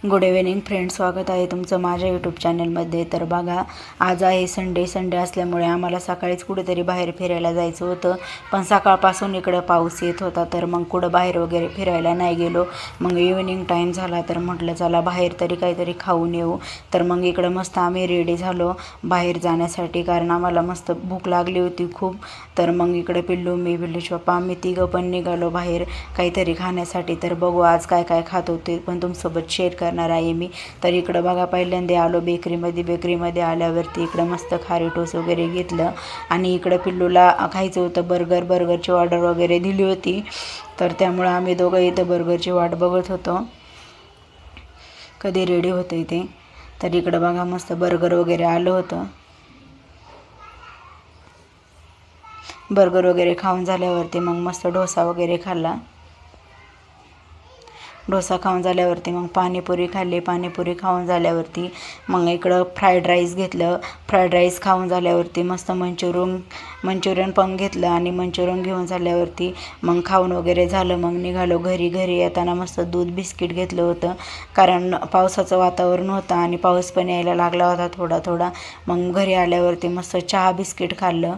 Good evening friends, स्वागत आहे तुमचं माझ्या यूट्यूब चॅनलमध्ये. तर बघा, आज आहे संडे असल्यामुळे आम्हाला सकाळीच कुठेतरी बाहेर फिरायला जायचं होतं, पण सकाळपासून इकडं पाऊस येत होता, तर मग कुठं बाहेर वगैरे फिरायला नाही गेलो. मग इव्हिनिंग टाईम झाला तर म्हटलं चला बाहेर तरी काहीतरी खाऊन येऊ. तर मग इकडं मस्त आम्ही रेडी झालो बाहेर जाण्यासाठी, कारण आम्हाला मस्त भूक लागली होती खूप. तर मग इकडे पिल्लूचे पप्पा आम्ही तिघं पण निघालो बाहेर काहीतरी खाण्यासाठी. तर बघू आज काय काय खात होते पण तुमच्यासोबत शेअर करणार आहे मी. तर इकडं बघा, पहिल्यांदा आलो बेकरीमध्ये आल्यावरती इकडं मस्त खारी टोस्ट वगैरे घेतलं, आणि इकडं पिल्लूला खायचं होतं बर्गरची ऑर्डर वगैरे दिली होती. तर त्यामुळं आम्ही दोघं इथं बर्गरची वाट बघत होतो कधी रेडी होतं ते. तर इकडं बघा मस्त बर्गर वगैरे आलं होतं. बर्गर वगैरे खाऊन झाल्यावरती मग मस्त डोसा वगैरे खाल्ला. डोसा खाऊन झाल्यावरती मग पाणीपुरी खाल्ली. पाणीपुरी खाऊन झाल्यावरती मग इकडं फ्राईड राईस घेतलं. फ्राईड राईस खाऊन झाल्यावरती मस्त मंचुरियन पण घेतलं, आणि मंचुरियन घेऊन झाल्यावरती मग खाऊन वगैरे झालं. मग निघालो घरी येताना मस्त दूध बिस्किट घेतलं होतं, कारण पावसाचं वातावरण होतं आणि पाऊस पण यायला लागला होता थोडा थोडा. मग घरी आल्यावरती मस्त चहा बिस्किट खाल्लं.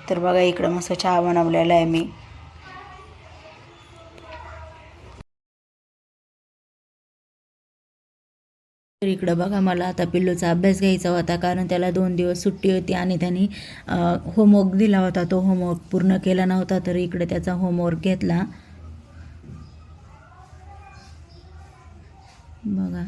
तर बघा इकडं मस्त चहा बनवलेला आहे मी. तर इकडं बघा, मला आता पिल्लूचा अभ्यास घ्यायचा होता, कारण त्याला 2 दिवस सुट्टी होती आणि त्यांनी होमवर्क दिला होता. तो होमवर्क पूर्ण केला नव्हता, तर इकडे त्याचा होमवर्क घेतला. बघा,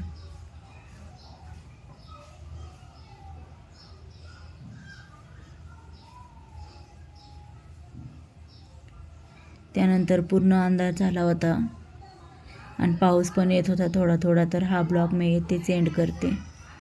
त्यानंतर पूर्ण अंधार झाला होता आणि पाऊस पण येत होता थोडा थोडा. तर हा ब्लॉग मी इथेच एंड करते.